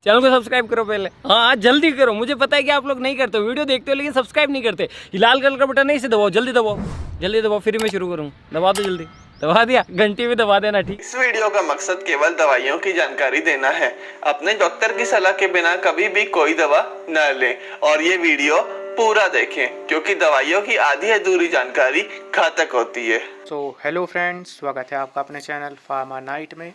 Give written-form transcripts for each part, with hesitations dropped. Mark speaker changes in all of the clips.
Speaker 1: Channel को subscribe करो पहले। हाँ जल्दी करो, मुझे पता है कि आप लोग नहीं करते हो, वीडियो देखते हो लेकिन सब्सक्राइब नहीं करते। ये लाल कलर का बटन है, इसे दबाओ, जल्दी दबाओ, जल्दी दबाओ, फिर मैं शुरू करूँ। दबा दो जल्दी, दबा दिया, घंटी भी दबा देना। ठीक,
Speaker 2: इस वीडियो का मकसद केवल दवाइयों की जानकारी देना है। अपने डॉक्टर की सलाह के बिना कभी भी कोई दवा न लें और ये वीडियो पूरा देखें क्योंकि दवाइयों की आधी अधूरी जानकारी घातक होती है।
Speaker 3: हेलो फ्रेंड्स, स्वागत है आपका अपने चैनल फार्मा नाइट में।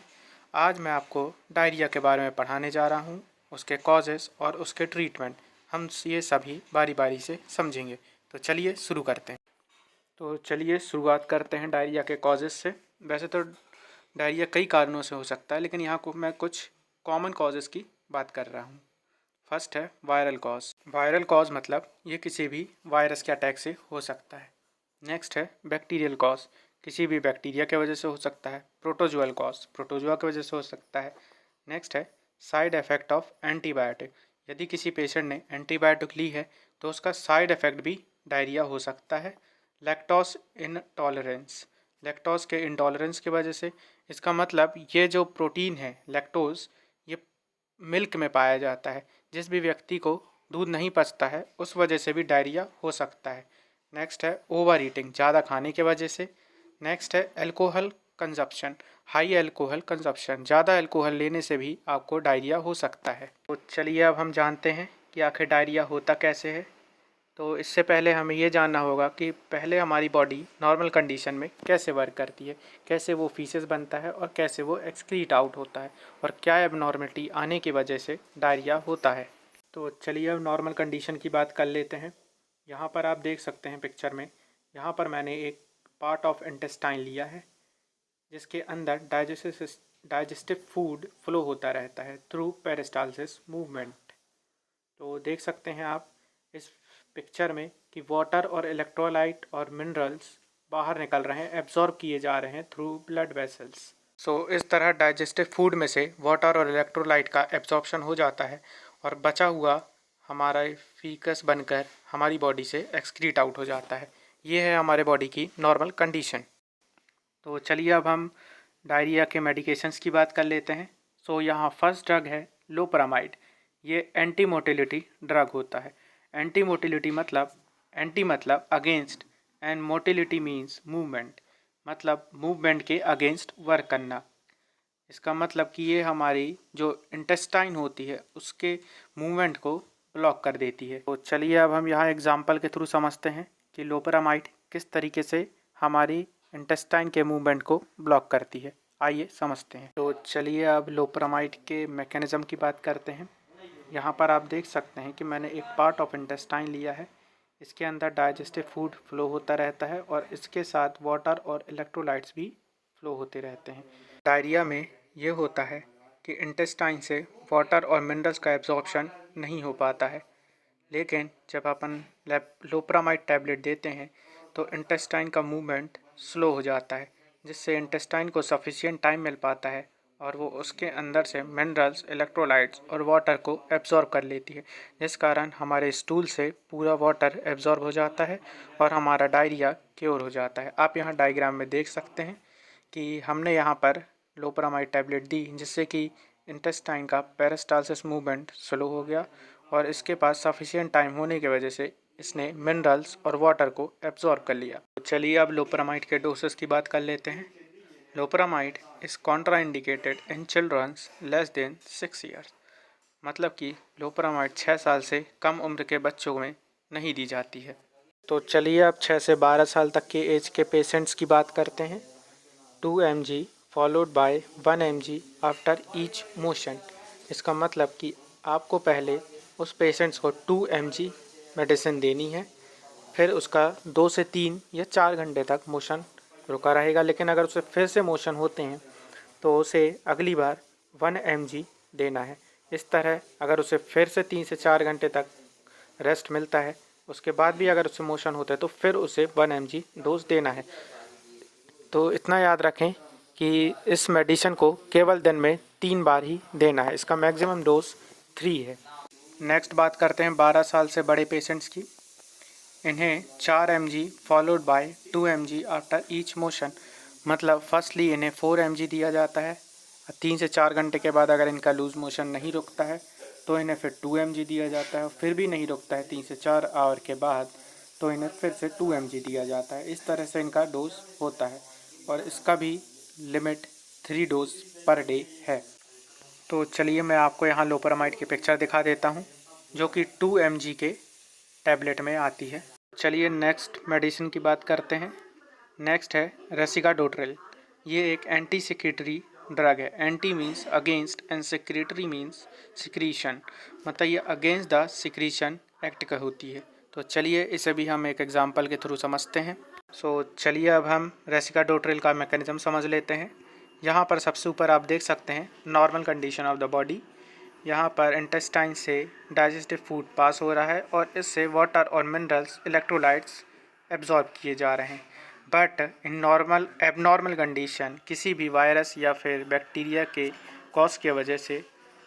Speaker 3: आज मैं आपको डायरिया के बारे में पढ़ाने जा रहा हूँ, उसके कॉजेस और उसके ट्रीटमेंट। हम ये सभी बारी बारी से समझेंगे। तो चलिए शुरू करते हैं। शुरुआत करते हैं डायरिया के कॉजेस से। वैसे तो डायरिया कई कारणों से हो सकता है, लेकिन यहाँ को मैं कुछ कॉमन कॉजेस की बात कर रहा हूँ। फर्स्ट है वायरल कॉज। वायरल कॉज मतलब ये किसी भी वायरस के अटैक से हो सकता है। नेक्स्ट है बैक्टीरियल कॉज, किसी भी बैक्टीरिया की वजह से हो सकता है। प्रोटोजुअल कॉज, प्रोटोजुआ की वजह से हो सकता है। नेक्स्ट है साइड इफ़ेक्ट ऑफ एंटीबायोटिक, यदि किसी पेशेंट ने एंटीबायोटिक ली है तो उसका साइड इफ़ेक्ट भी डायरिया हो सकता है। लैक्टोज इनटॉलरेंस, लैक्टोज के इंटॉलरेंस की वजह से, इसका मतलब ये जो प्रोटीन है लैक्टोज, ये मिल्क में पाया जाता है। जिस भी व्यक्ति को दूध नहीं पचता है उस वजह से भी डायरिया हो सकता है। नेक्स्ट है ओवर ईटिंग, ज़्यादा खाने की वजह से। नेक्स्ट है alcohol consumption, high alcohol consumption, ज़्यादा अल्कोहल लेने से भी आपको डायरिया हो सकता है। तो चलिए अब हम जानते हैं कि आखिर डायरिया होता कैसे है। तो इससे पहले हमें ये जानना होगा कि पहले हमारी बॉडी नॉर्मल कंडीशन में कैसे वर्क करती है, कैसे वो फीसेस बनता है और कैसे वो एक्सक्रीट आउट होता है और क्या एबनॉर्मलिटी आने की वजह से डायरिया होता है। तो चलिए अब नॉर्मल कंडीशन की बात कर लेते हैं। यहाँ पर आप देख सकते हैं पिक्चर में, यहाँ पर मैंने एक पार्ट ऑफ इंटेस्टाइन लिया है जिसके अंदर डाइजेस्टिव फूड फ्लो होता रहता है थ्रू पेरिस्टालसिस मूवमेंट। तो देख सकते हैं आप इस पिक्चर में कि वाटर और इलेक्ट्रोलाइट और मिनरल्स बाहर निकल रहे हैं, एब्जॉर्ब किए जा रहे हैं थ्रू ब्लड वेसल्स। इस तरह डाइजेस्टिव फूड में से वाटर और इलेक्ट्रोलाइट का एब्जॉर्प्शन हो जाता है और बचा हुआ हमारा फीकस बनकर हमारी बॉडी से एक्सक्रीट आउट हो जाता है। ये है हमारे बॉडी की नॉर्मल कंडीशन। तो चलिए अब हम डायरिया के मेडिकेशंस की बात कर लेते हैं। यहाँ फर्स्ट ड्रग है लोपरामाइड। ये एंटी मोटिलिटी ड्रग होता है। एंटी मोटिलिटी मतलब, एंटी मतलब against and motility means movement, मतलब मूवमेंट के अगेंस्ट वर्क करना। इसका मतलब कि ये हमारी जो इंटेस्टाइन होती है उसके मूवमेंट को ब्लॉक कर देती है। तो चलिए अब हम यहाँ एग्जांपल के थ्रू समझते हैं कि लोपरामाइड किस तरीके से हमारी इंटेस्टाइन के मूवमेंट को ब्लॉक करती है। आइए समझते हैं। तो चलिए अब लोपरामाइड के मैकेनिज़्म की बात करते हैं। यहाँ पर आप देख सकते हैं कि मैंने एक पार्ट ऑफ इंटेस्टाइन लिया है। इसके अंदर डाइजेस्टिव फूड फ्लो होता रहता है और इसके साथ वाटर और इलेक्ट्रोलाइट्स भी फ्लो होते रहते हैं। डायरिया में ये होता है कि इंटेस्टाइन से वाटर और मिनरल्स का एब्जॉर्प्शन नहीं हो पाता है, लेकिन जब अपन लोपरामाइड टैबलेट देते हैं तो इंटेस्टाइन का मूवमेंट स्लो हो जाता है, जिससे इंटेस्टाइन को सफिशिएंट टाइम मिल पाता है और वो उसके अंदर से मिनरल्स, इलेक्ट्रोलाइट्स और वाटर को एब्जॉर्ब कर लेती है, जिस कारण हमारे स्टूल से पूरा वाटर एब्जॉर्ब हो जाता है और हमारा डायरिया क्योर हो जाता है। आप यहाँ डायग्राम में देख सकते हैं कि हमने यहाँ पर लोपरामाइड टैबलेट दी जिससे कि इंटेस्टाइन का पेरिस्टालसिस मूवमेंट स्लो हो गया और इसके पास सफिशिएंट टाइम होने की वजह से इसने मिनरल्स और वाटर को एब्जॉर्ब कर लिया। तो चलिए अब लोपरामाइड के डोसेस की बात कर लेते हैं। Loperamide is contraindicated in childrens less than 6 years, मतलब कि लोपरामाइड 6 साल से कम उम्र के बच्चों में नहीं दी जाती है। तो चलिए अब 6 से 12 साल तक के एज के पेशेंट्स की बात करते हैं। 2 mg followed by 1 mg after each motion. इसका मतलब कि आपको पहले उस पेशेंट्स को 2 mg मेडिसिन देनी है, फिर उसका 2 से 3 या 4 घंटे तक मोशन रुका रहेगा, लेकिन अगर उसे फिर से मोशन होते हैं तो उसे अगली बार 1 mg देना है। इस तरह अगर उसे फिर से 3 से 4 घंटे तक रेस्ट मिलता है, उसके बाद भी अगर उसे मोशन होता है तो फिर उसे 1 mg डोज देना है। तो इतना याद रखें कि इस मेडिसिन को केवल दिन में 3 बार ही देना है। इसका मैक्सिमम डोज 3 है। नेक्स्ट बात करते हैं 12 साल से बड़े पेशेंट्स की। इन्हें 4 mg followed by 2 mg after each motion, मतलब फर्स्टली इन्हें 4 mg दिया जाता है। 3 से 4 घंटे के बाद अगर इनका लूज़ मोशन नहीं रुकता है तो इन्हें फिर 2 mg दिया जाता है। फिर भी नहीं रुकता है 3 से 4 आवर के बाद तो इन्हें फिर से 2 mg दिया जाता है। इस तरह से इनका डोज होता है और इसका भी लिमिट 3 डोज पर डे है। तो चलिए मैं आपको यहाँ लोपरामाइड की पिक्चर दिखा देता हूँ जो कि 2 mg के टैबलेट में आती है। चलिए नेक्स्ट मेडिसिन की बात करते हैं। नेक्स्ट है रेसिकाडोट्रिल। ये एक एंटी सिक्रेटरी ड्रग है। Anti means against and secretory means secretion, मतलब ये अगेंस्ट द सिक्रीशन एक्ट का होती है। तो चलिए इसे भी हम एक एग्जांपल के थ्रू समझते हैं। चलिए अब हम रेसिकाडोट्रिल का मैकेनिज्म समझ लेते हैं। यहाँ पर सबसे ऊपर आप देख सकते हैं normal condition of the body. यहाँ पर इंटेस्टाइन से डाइजेस्टिव फूड पास हो रहा है और इससे वाटर और मिनरल्स, इलेक्ट्रोलाइट्स एब्जॉर्ब किए जा रहे हैं। बट इन एबनॉर्मल कंडीशन किसी भी वायरस या फिर बैक्टीरिया के कॉज की वजह से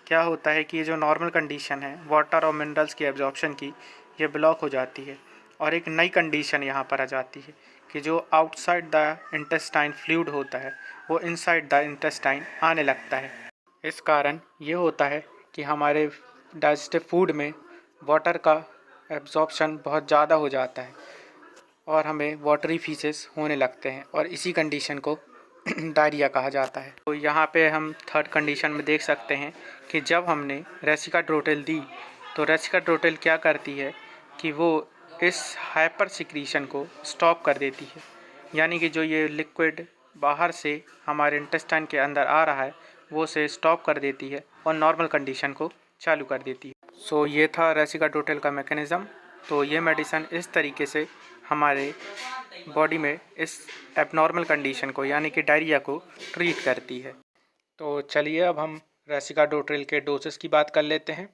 Speaker 3: क्या होता है कि ये जो नॉर्मल कंडीशन है वाटर और मिनरल्स की एब्जॉर्प्शन की, ये ब्लॉक हो जाती है और एक नई कंडीशन यहाँ पर आ जाती है कि जो आउटसाइड द इंटेस्टाइन फ्लूइड होता है वो इनसाइड द इंटेस्टाइन आने लगता है। इस कारण ये होता है कि हमारे डाइजेस्टिव फूड में वाटर का एब्जॉर्प्शन बहुत ज़्यादा हो जाता है और हमें वाटरी फीसेस होने लगते हैं और इसी कंडीशन को डायरिया कहा जाता है। तो यहाँ पे हम थर्ड कंडीशन में देख सकते हैं कि जब हमने रेसिकाडोट्रिल दी तो रेसिकाडोट्रिल क्या करती है कि वो इस हाइपर सिक्रीशन को स्टॉप कर देती है, यानी कि जो ये लिक्विड बाहर से हमारे इंटेस्टाइन के अंदर आ रहा है वो उसे स्टॉप कर देती है और नॉर्मल कंडीशन को चालू कर देती है। ये था रेसिकाडोट्रिल का मैकेनिज़्म। तो ये मेडिसिन इस तरीके से हमारे बॉडी में इस एबनॉर्मल कंडीशन को यानी कि डायरिया को ट्रीट करती है। तो चलिए अब हम रेसिकाडोट्रिल के डोसेस की बात कर लेते हैं।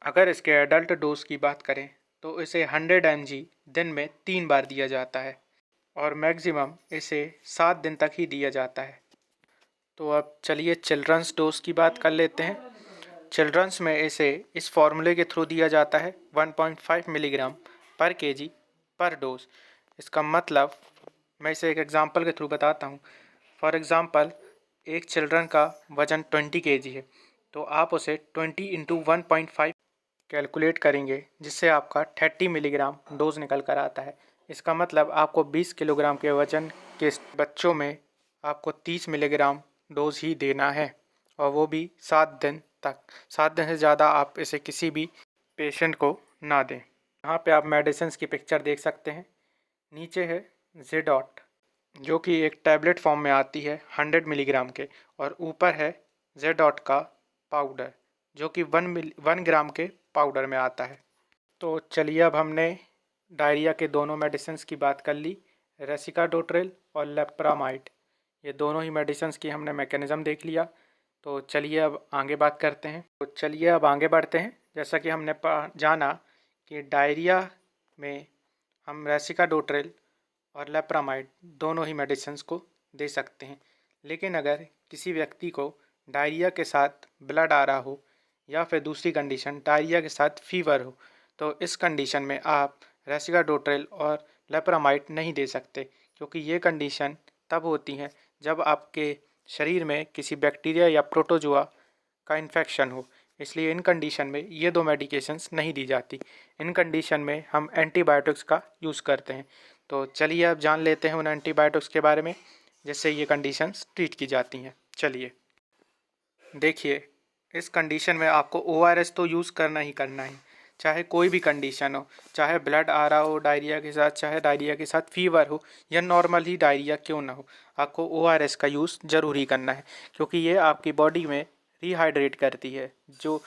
Speaker 3: अगर इसके एडल्ट डोज की बात करें तो इसे 100 mg दिन में 3 बार दिया जाता है और मैक्सिमम इसे 7 दिन तक ही दिया जाता है। तो अब चलिए चिल्ड्रंस डोज की बात कर लेते हैं। चिल्ड्रंस में इसे इस फार्मूले के थ्रू दिया जाता है 1.5 मिलीग्राम पर केजी पर डोज। इसका मतलब मैं इसे एक एग्जांपल के थ्रू बताता हूँ। फॉर एग्जांपल एक चिल्ड्रन का वज़न 20 kg है तो आप उसे 20 × 1.5 कैलकुलेट करेंगे जिससे आपका 30 मिलीग्राम डोज निकल कर आता है। इसका मतलब आपको 20 किलोग्राम के वज़न के बच्चों में आपको 30 मिलीग्राम डोज ही देना है और वो भी 7 दिन तक। 7 दिन से ज़्यादा आप इसे किसी भी पेशेंट को ना दें। यहाँ पे आप मेडिसिन्स की पिक्चर देख सकते हैं। नीचे है ज़ेडॉट जो कि एक टैबलेट फॉर्म में आती है 100 मिलीग्राम के, और ऊपर है ज़ेडॉट का पाउडर जो कि 1 ग्राम के पाउडर में आता है। तो चलिए अब हमने डायरिया के दोनों मेडिसिन्स की बात कर ली, रेसिकाडोट्रिल और लेप्रामाइड। ये दोनों ही मेडिसिन्स की हमने मैकेनिज़्म देख लिया। तो चलिए अब आगे बात करते हैं। तो चलिए अब आगे बढ़ते हैं। जैसा कि हमने जाना कि डायरिया में हम रेसिकाडोट्रिल और लेप्रामाइड दोनों ही मेडिसिन्स को दे सकते हैं, लेकिन अगर किसी व्यक्ति को डायरिया के साथ ब्लड आ रहा हो या फिर दूसरी कंडीशन डायरिया के साथ फीवर हो तो इस कंडीशन में आप रेसिकाडोट्रिल और लेप्रामाइड नहीं दे सकते, क्योंकि ये कंडीशन तब होती हैं जब आपके शरीर में किसी बैक्टीरिया या प्रोटोजोआ का इन्फेक्शन हो। इसलिए इन कंडीशन में ये दो मेडिकेशंस नहीं दी जाती। इन कंडीशन में हम एंटीबायोटिक्स का यूज़ करते हैं। तो चलिए अब जान लेते हैं उन एंटीबायोटिक्स के बारे में जिससे ये कंडीशंस ट्रीट की जाती हैं। चलिए देखिए, इस कंडीशन में आपको ORS तो यूज़ करना ही करना है, चाहे कोई भी कंडीशन हो, चाहे ब्लड आ रहा हो डायरिया के साथ, चाहे डायरिया के साथ फीवर हो या नॉर्मल ही डायरिया क्यों ना हो, आपको ORS का यूज़ ज़रूर ही करना है, क्योंकि ये आपकी बॉडी में रिहाइड्रेट करती है। जो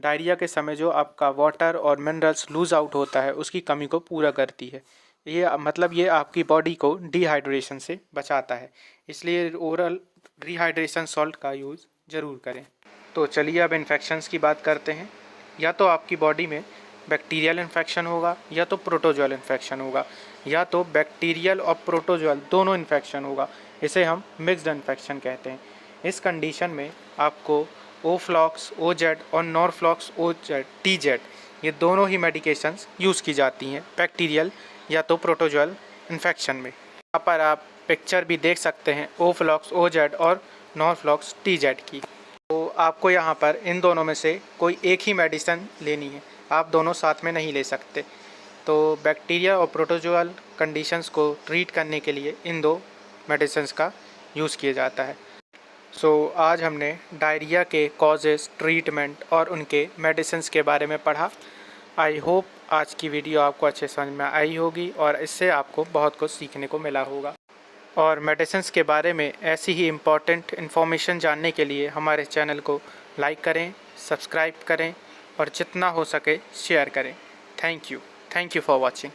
Speaker 3: डायरिया के समय जो आपका वाटर और मिनरल्स लूज़ आउट होता है उसकी कमी को पूरा करती है। ये आपकी बॉडी को डिहाइड्रेशन से बचाता है, इसलिए ओरल रिहाइड्रेशन सॉल्ट का यूज़ ज़रूर करें। तो चलिए अब इन्फेक्शंस की बात करते हैं। या तो आपकी बॉडी में बैक्टीरियल इन्फेक्शन होगा या तो प्रोटोजोअल इन्फेक्शन होगा, या तो बैक्टीरियल और प्रोटोजोअल दोनों इन्फेक्शन होगा। इसे हम मिक्स्ड इन्फेक्शन कहते हैं। इस कंडीशन में आपको ओफ्लॉक्स OZ और नॉरफ्लॉक्स OZ TZ ये दोनों ही मेडिकेशंस यूज़ की जाती हैं बैक्टीरियल या तो प्रोटोजोअल इन्फेक्शन में। यहाँ पर आप पिक्चर भी देख सकते हैं ओफ्लॉक्स OZ और नॉरफ्लॉक्स TZ की। तो आपको यहाँ पर इन दोनों में से कोई एक ही मेडिसिन लेनी है, आप दोनों साथ में नहीं ले सकते। तो बैक्टीरिया और प्रोटोजोअल कंडीशंस को ट्रीट करने के लिए इन दो मेडिसिन्स का यूज़ किया जाता है। आज हमने डायरिया के कॉजेज़, ट्रीटमेंट और उनके मेडिसिन्स के बारे में पढ़ा। आई होप आज की वीडियो आपको अच्छे समझ में आई होगी और इससे आपको बहुत कुछ सीखने को मिला होगा। और मेडिसिन्स के बारे में ऐसी ही इम्पॉर्टेंट इन्फॉर्मेशन जानने के लिए हमारे चैनल को लाइक करें, सब्सक्राइब करें और जितना हो सके शेयर करें। Thank you for watching.